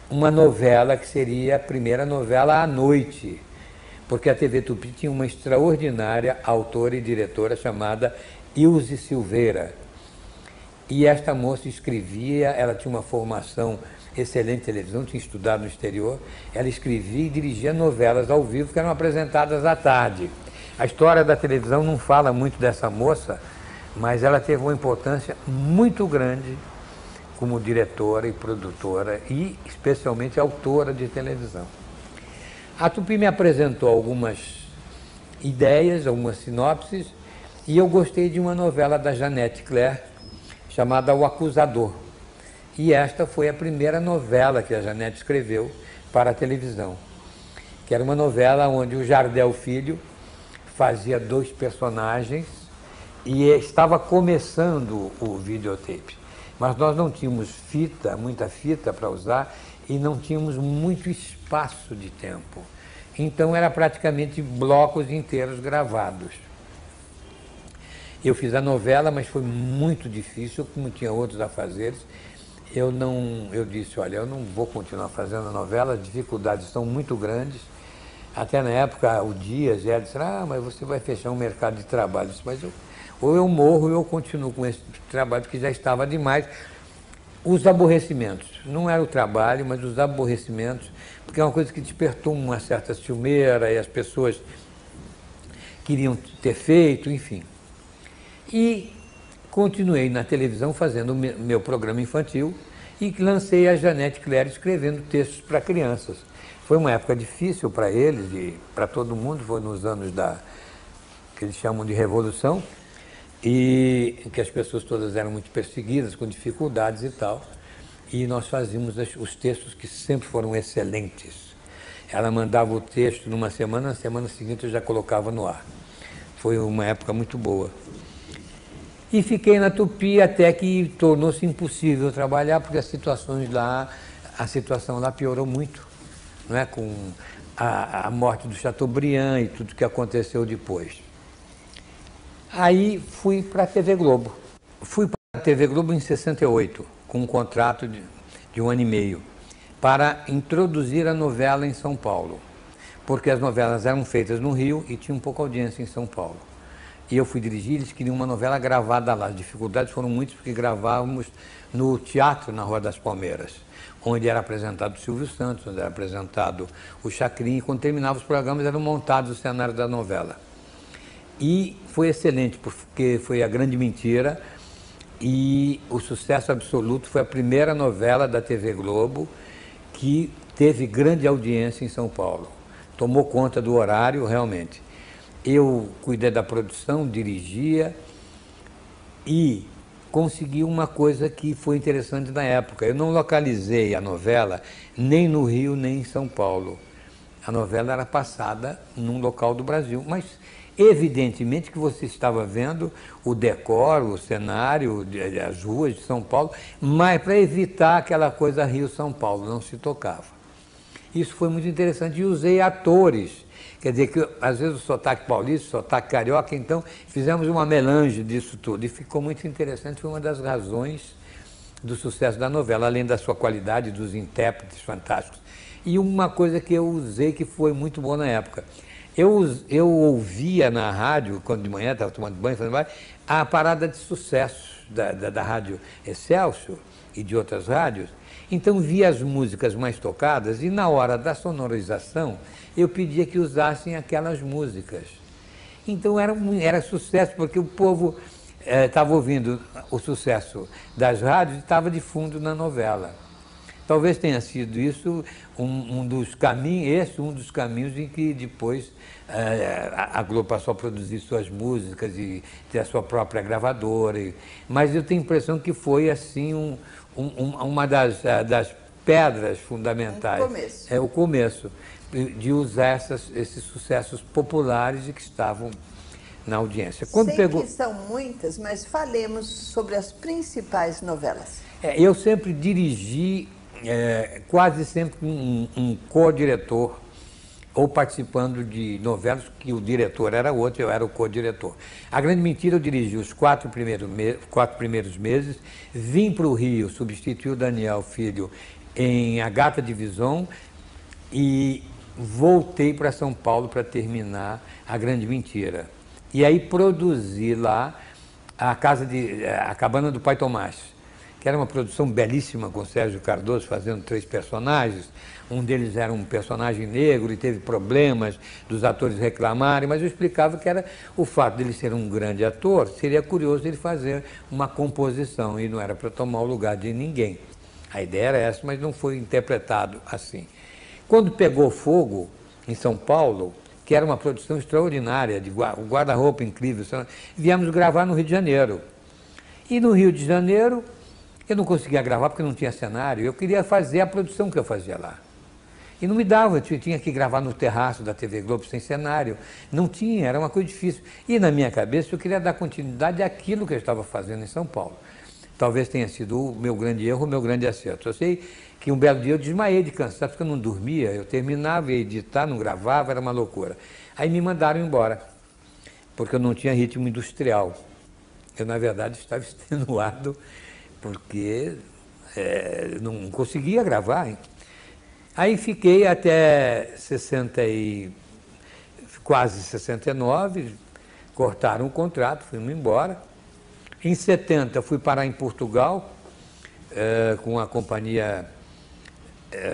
uma novela que seria a primeira novela à noite, porque a TV Tupi tinha uma extraordinária autora e diretora chamada Ilse Silveira. E esta moça escrevia, ela tinha uma formação excelente em televisão, tinha estudado no exterior, ela escrevia e dirigia novelas ao vivo que eram apresentadas à tarde. A história da televisão não fala muito dessa moça, mas ela teve uma importância muito grande como diretora e produtora e especialmente autora de televisão. A Tupi me apresentou algumas ideias, algumas sinopses, e eu gostei de uma novela da Janete Claire chamada O Acusador. E esta foi a primeira novela que a Janete escreveu para a televisão, que era uma novela onde o Jardel Filho fazia 2 personagens e estava começando o videotape. Mas nós não tínhamos muita fita para usar e não tínhamos muito espaço de tempo. Então era praticamente blocos inteiros gravados. Eu fiz a novela, mas foi muito difícil, como tinha outros afazeres. Eu disse, olha, eu não vou continuar fazendo a novela, as dificuldades são muito grandes. Até na época, o Dias disse, mas você vai fechar um mercado de trabalho. Eu disse, mas ou eu morro ou eu continuo com esse trabalho, porque já estava demais. Os aborrecimentos, não era o trabalho, mas os aborrecimentos, porque é uma coisa que despertou uma certa ciumeira e as pessoas queriam ter feito, enfim. E continuei na televisão fazendo o meu programa infantil e lancei a Janete Claire escrevendo textos para crianças. Foi uma época difícil para eles e para todo mundo, foi nos anos que eles chamam de Revolução, e que as pessoas todas eram muito perseguidas, com dificuldades e tal, e nós fazíamos os textos que sempre foram excelentes. Ela mandava o texto numa semana, na semana seguinte eu já colocava no ar. Foi uma época muito boa. E fiquei na Tupi até que tornou-se impossível trabalhar, porque a situação lá piorou muito, não é? Com a morte do Chateaubriand e tudo que aconteceu depois. Aí fui para a TV Globo. Fui para a TV Globo em 68, com um contrato de 1 ano e meio, para introduzir a novela em São Paulo, porque as novelas eram feitas no Rio e tinham pouca audiência em São Paulo. E eu fui dirigir, eles queriam uma novela gravada lá. As dificuldades foram muitas, porque gravávamos no teatro na Rua das Palmeiras, onde era apresentado o Silvio Santos, onde era apresentado o Chacrin, e quando terminava os programas eram montados os cenários da novela. E foi excelente, porque foi a grande mentira e o sucesso absoluto. Foi a primeira novela da TV Globo que teve grande audiência em São Paulo. Tomou conta do horário, realmente. Eu cuidei da produção, dirigia e consegui uma coisa que foi interessante na época. Eu não localizei a novela nem no Rio, nem em São Paulo. A novela era passada num local do Brasil, mas evidentemente que você estava vendo o decor, o cenário, as ruas de São Paulo, mas para evitar aquela coisa Rio-São Paulo, não se tocava. Isso foi muito interessante e usei atores. Quer dizer que às vezes o sotaque paulista, o sotaque carioca, então fizemos uma melange disso tudo e ficou muito interessante, foi uma das razões do sucesso da novela, além da sua qualidade, dos intérpretes fantásticos. E uma coisa que eu usei que foi muito boa na época, eu ouvia na rádio, quando de manhã estava tomando banho, fazendo banho, a parada de sucesso da rádio Excelsior e de outras rádios. Então via as músicas mais tocadas e na hora da sonorização eu pedia que usassem aquelas músicas. Então era sucesso, porque o povo estava ouvindo o sucesso das rádios e estava de fundo na novela. Talvez tenha sido isso um dos caminhos em que depois a Globo passou a produzir suas músicas e ter a sua própria gravadora. Mas eu tenho a impressão que foi assim uma das pedras fundamentais. Começo. É o começo de usar esses sucessos populares e que estavam na audiência. Sei que são muitas, mas falemos sobre as principais novelas. Eu sempre dirigi, quase sempre um co-diretor, ou participando de novelas que o diretor era outro, eu era o co-diretor. A Grande Mentira eu dirigi os 4 primeiros meses, vim para o Rio, substituí o Daniel Filho em A Gata de Visão e voltei para São Paulo para terminar A Grande Mentira. E aí produzi lá a Cabana do Pai Tomás, que era uma produção belíssima com Sérgio Cardoso fazendo 3 personagens. Um deles era um personagem negro e teve problemas dos atores reclamarem, mas eu explicava que era o fato dele ser um grande ator, seria curioso ele fazer uma composição e não era para tomar o lugar de ninguém. A ideia era essa, mas não foi interpretado assim. Quando pegou fogo em São Paulo, que era uma produção extraordinária, um guarda-roupa incrível, viemos gravar no Rio de Janeiro. E no Rio de Janeiro, eu não conseguia gravar porque não tinha cenário, eu queria fazer a produção que eu fazia lá. E não me dava, eu tinha que gravar no terraço da TV Globo sem cenário. Não tinha, era uma coisa difícil. E na minha cabeça eu queria dar continuidade àquilo que eu estava fazendo em São Paulo. Talvez tenha sido o meu grande erro, o meu grande acerto. Eu sei que um belo dia eu desmaiei de cansaço, porque eu não dormia, eu terminava ia editar, não gravava, era uma loucura. Aí me mandaram embora, porque eu não tinha ritmo industrial. Eu, na verdade, estava extenuado, porque não conseguia gravar, hein? Aí fiquei até quase 69, cortaram o contrato, fui embora. Em 70 fui parar em Portugal, com a companhia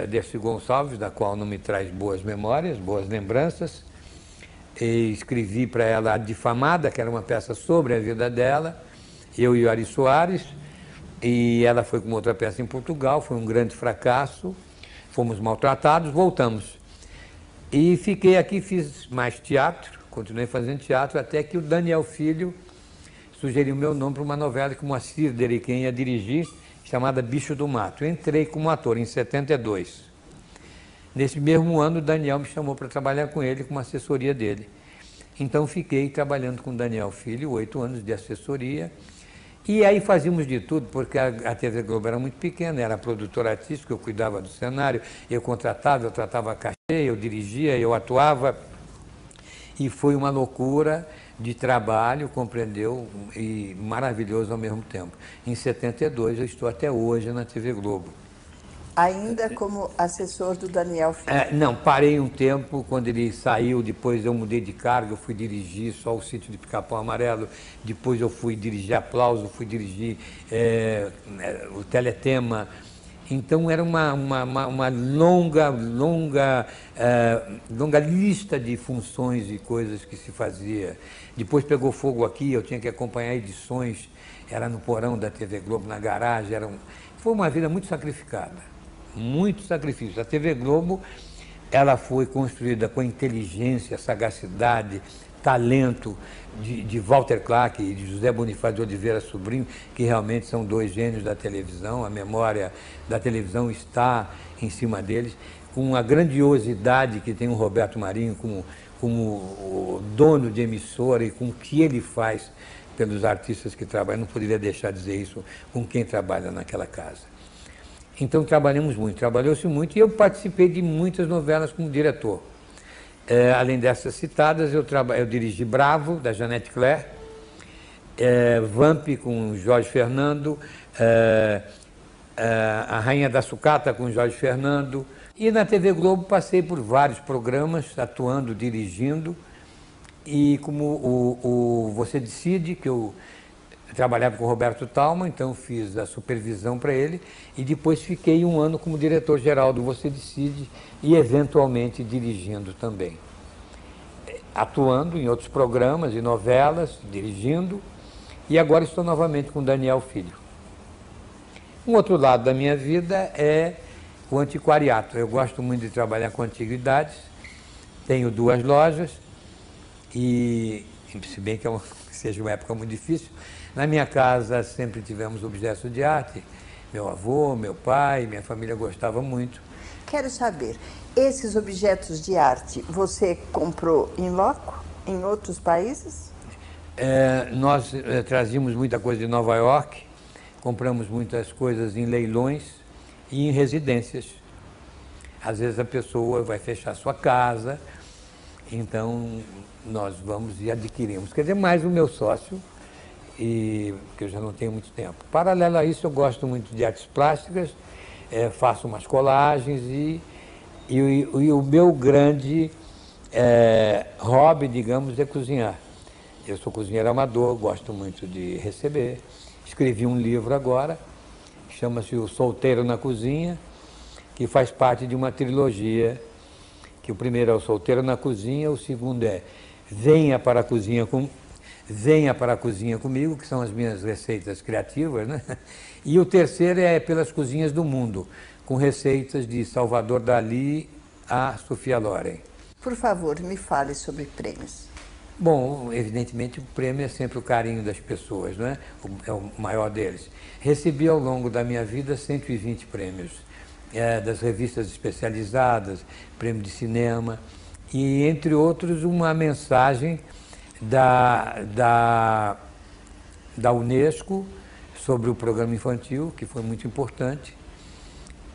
Dercy Gonçalves, da qual não me traz boas memórias, boas lembranças. E escrevi para ela A Difamada, que era uma peça sobre a vida dela, eu e o Ari Soares, e ela foi com outra peça em Portugal, foi um grande fracasso, fomos maltratados, voltamos. E fiquei aqui, fiz mais teatro, continuei fazendo teatro, até que o Daniel Filho sugeriu meu nome para uma novela que o Moacir Deriquém ia dirigir, chamada Bicho do Mato. Eu entrei como ator em 72. Nesse mesmo ano, o Daniel me chamou para trabalhar com ele, com uma assessoria dele. Então, fiquei trabalhando com o Daniel Filho, 8 anos de assessoria. E aí fazíamos de tudo, porque a TV Globo era muito pequena, era produtora artística, eu cuidava do cenário, eu contratava, eu tratava a cachê, eu dirigia, eu atuava. E foi uma loucura de trabalho, compreendeu, e maravilhoso ao mesmo tempo. Em 72 eu estou até hoje na TV Globo. Ainda como assessor do Daniel Filho? Não, parei um tempo, quando ele saiu, depois eu mudei de cargo, eu fui dirigir só o Sítio de Pica-Pau Amarelo, depois eu fui dirigir Aplauso, fui dirigir o Teletema. Então era uma longa lista de funções e coisas que se fazia. Depois pegou fogo aqui, eu tinha que acompanhar edições, era no porão da TV Globo, na garagem, foi uma vida muito sacrificada, muito sacrifício. A TV Globo, ela foi construída com inteligência, sagacidade, talento de Walter Clark e de José Bonifácio de Oliveira Sobrinho, que realmente são 2 gênios da televisão, a memória da televisão está em cima deles, com a grandiosidade que tem o Roberto Marinho como o dono de emissora e com o que ele faz pelos artistas que trabalham. Não poderia deixar de dizer isso com quem trabalha naquela casa. Então trabalhamos muito, trabalhou-se muito, e eu participei de muitas novelas como diretor. Além dessas citadas, eu dirigi Bravo, da Janete Claire, Vamp, com Jorge Fernando, A Rainha da Sucata, com Jorge Fernando. E na TV Globo passei por vários programas, atuando, dirigindo, e como o Você Decide, que eu trabalhava com o Roberto Thalmann, então fiz a supervisão para ele, e depois fiquei 1 ano como diretor-geral do Você Decide e eventualmente dirigindo também. Atuando em outros programas e novelas, dirigindo, e agora estou novamente com Daniel Filho. Um outro lado da minha vida é o antiquariato. Eu gosto muito de trabalhar com antiguidades, tenho 2 lojas, e se bem que seja uma época muito difícil, na minha casa sempre tivemos objetos de arte, Meu avô, meu pai, minha família gostava muito. Quero saber, esses objetos de arte você comprou em loco, em outros países? Nós trazíamos muita coisa de Nova York, compramos muitas coisas em leilões e em residências. Às vezes a pessoa vai fechar sua casa, então nós vamos e adquirimos. Quer dizer, mais o meu sócio, que eu já não tenho muito tempo. Paralelo a isso, eu gosto muito de artes plásticas, faço umas colagens e o meu grande hobby, digamos, é cozinhar. Eu sou cozinheiro amador, gosto muito de receber. Escrevi um livro agora, chama-se O Solteiro na Cozinha, que faz parte de uma trilogia, que o primeiro é O Solteiro na Cozinha, o segundo é Venha para a Cozinha comigo, que são as minhas receitas criativas, né? E o terceiro é Pelas Cozinhas do Mundo, com receitas de Salvador Dalí a Sofia Loren. Por favor, me fale sobre prêmios. Bom, evidentemente o prêmio é sempre o carinho das pessoas, não é? É o maior deles. Recebi ao longo da minha vida 120 prêmios, das revistas especializadas, prêmio de cinema, e entre outros uma mensagem da Unesco sobre o programa infantil, que foi muito importante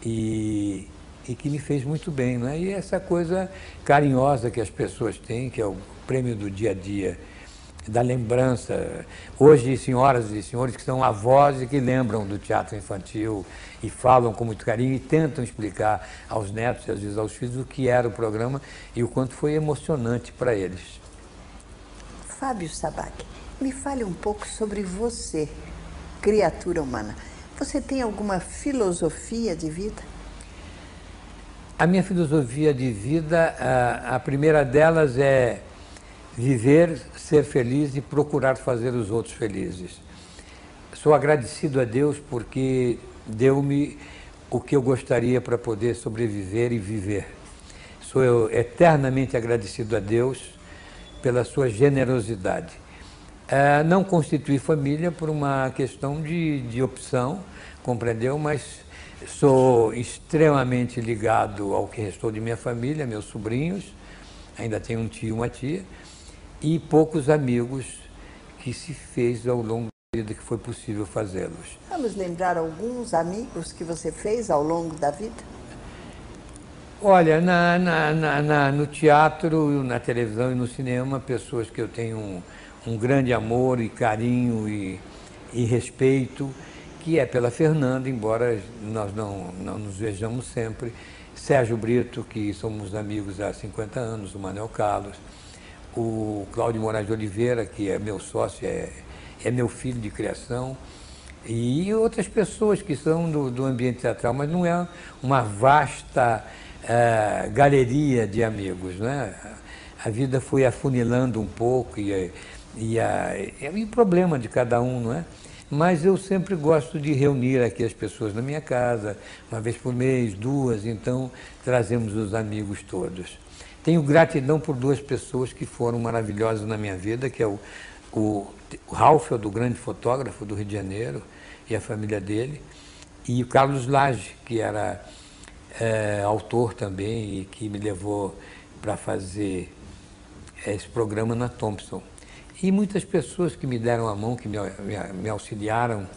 e que me fez muito bem, não é? E essa coisa carinhosa que as pessoas têm, que é o prêmio do dia a dia, da lembrança. Hoje, senhoras e senhores que são avós e que lembram do teatro infantil e falam com muito carinho e tentam explicar aos netos e às vezes aos filhos o que era o programa e o quanto foi emocionante para eles. Fábio Sabac, me fale um pouco sobre você, criatura humana. Você tem alguma filosofia de vida? A minha filosofia de vida, a primeira delas é viver, ser feliz e procurar fazer os outros felizes. Sou agradecido a Deus porque deu-me o que eu gostaria para poder sobreviver e viver. Sou eu eternamente agradecido a Deus pela sua generosidade. Não constituí família por uma questão de opção, compreendeu? Mas sou extremamente ligado ao que restou de minha família, meus sobrinhos, ainda tenho um tio e uma tia, e poucos amigos que se fez ao longo da vida que foi possível fazê-los. Vamos lembrar alguns amigos que você fez ao longo da vida? Olha, no teatro, na televisão e no cinema, pessoas que eu tenho um grande amor e carinho e respeito, que é pela Fernanda, embora nós não nos vejamos sempre, Sérgio Brito, que somos amigos há 50 anos, o Manuel Carlos, o Cláudio Moraes de Oliveira, que é meu sócio, é meu filho de criação, e outras pessoas que são do ambiente teatral, mas não é uma vasta galeria de amigos, né? A vida foi afunilando um pouco e o problema de cada um, não é? Mas eu sempre gosto de reunir aqui as pessoas na minha casa, uma vez por mês, duas, então trazemos os amigos todos. Tenho gratidão por duas pessoas que foram maravilhosas na minha vida, que é o Ralph, o grande fotógrafo do Rio de Janeiro, e a família dele, e o Carlos Lage, que era autor também e que me levou para fazer esse programa na Thompson. E muitas pessoas que me deram a mão, que me auxiliaram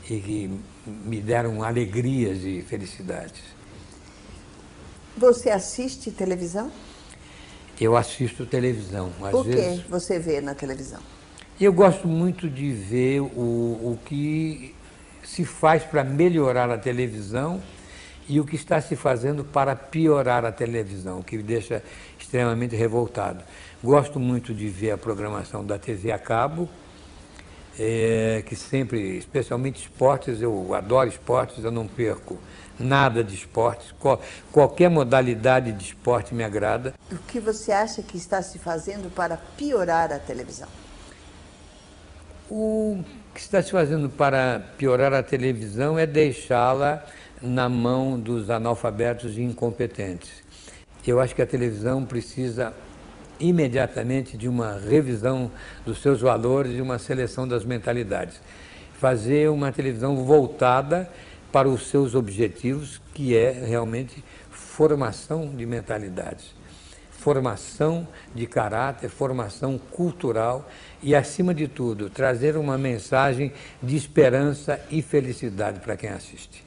e que me deram alegrias e felicidades. Você assiste televisão? Eu assisto televisão. O que você vê na televisão? Eu gosto muito de ver o que se faz para melhorar a televisão e o que está se fazendo para piorar a televisão, o que me deixa extremamente revoltado. Gosto muito de ver a programação da TV a cabo, que sempre, especialmente esportes, eu adoro esportes, eu não perco nada de esportes, qualquer modalidade de esporte me agrada. O que você acha que está se fazendo para piorar a televisão? O que está se fazendo para piorar a televisão é deixá-la na mão dos analfabetos e incompetentes. Eu acho que a televisão precisa imediatamente de uma revisão dos seus valores e uma seleção das mentalidades. Fazer uma televisão voltada para os seus objetivos, que é realmente formação de mentalidades, formação de caráter, formação cultural e, acima de tudo, trazer uma mensagem de esperança e felicidade para quem assiste.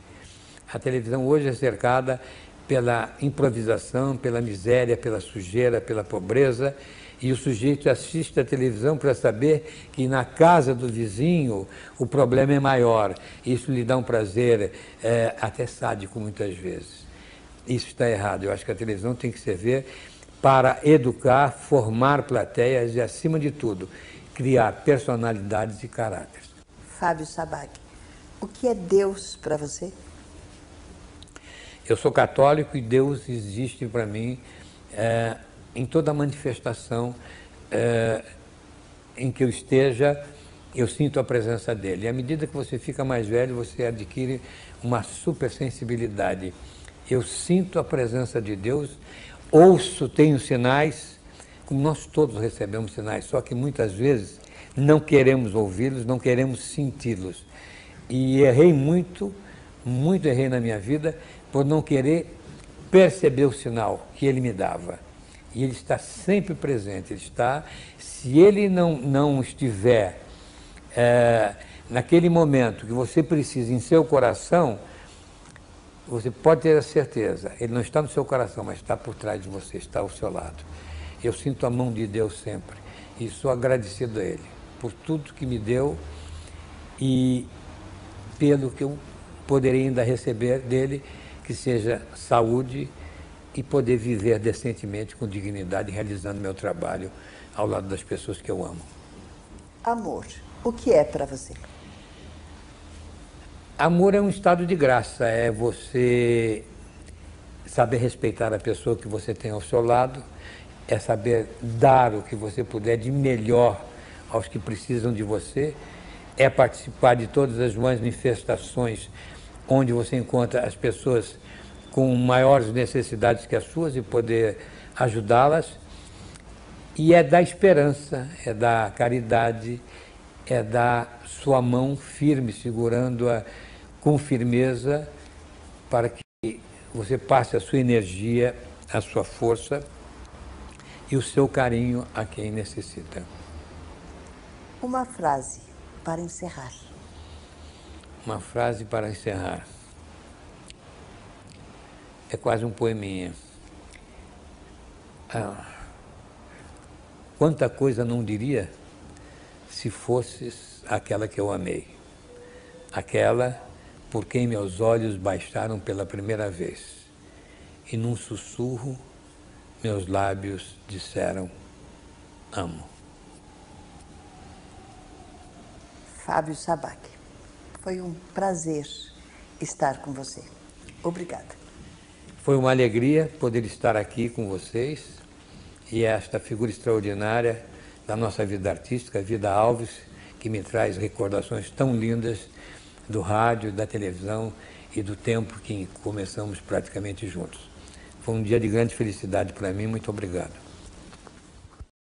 A televisão hoje é cercada pela improvisação, pela miséria, pela sujeira, pela pobreza, e o sujeito assiste a televisão para saber que na casa do vizinho o problema é maior. Isso lhe dá um prazer até sádico muitas vezes. Isso está errado. Eu acho que a televisão tem que servir para educar, formar plateias e, acima de tudo, criar personalidades e caráteres. Fábio Sabag, o que é Deus para você? Eu sou católico e Deus existe para mim em toda manifestação em que eu esteja, eu sinto a presença dele. E à medida que você fica mais velho, você adquire uma supersensibilidade. Eu sinto a presença de Deus, ouço, tenho sinais, como nós todos recebemos sinais, só que muitas vezes não queremos ouvi-los, não queremos senti-los. E errei muito errei na minha vida por não querer perceber o sinal que ele me dava. E ele está sempre presente, ele está, se ele não estiver naquele momento que você precisa em seu coração, você pode ter a certeza, ele não está no seu coração, mas está por trás de você, está ao seu lado. Eu sinto a mão de Deus sempre e sou agradecido a Ele por tudo que me deu e pelo que eu poderia ainda receber dele, que seja saúde e poder viver decentemente, com dignidade, realizando meu trabalho ao lado das pessoas que eu amo. Amor, o que é para você? Amor é um estado de graça, é você saber respeitar a pessoa que você tem ao seu lado, é saber dar o que você puder de melhor aos que precisam de você, é participar de todas as manifestações onde você encontra as pessoas com maiores necessidades que as suas e poder ajudá-las, e é dar esperança, é dar caridade, é dar sua mão firme, segurando-a com firmeza, para que você passe a sua energia, a sua força e o seu carinho a quem necessita. Uma frase para encerrar. Uma frase para encerrar. É quase um poeminha. Quanta coisa não diria se fosses aquela que eu amei, aquela por quem meus olhos baixaram pela primeira vez, e num sussurro meus lábios disseram amo. Fábio Sabag, foi um prazer estar com você. Obrigada. Foi uma alegria poder estar aqui com vocês e esta figura extraordinária da nossa vida artística, Vida Alves, que me traz recordações tão lindas do rádio, da televisão e do tempo que começamos praticamente juntos. Foi um dia de grande felicidade para mim. Muito obrigado.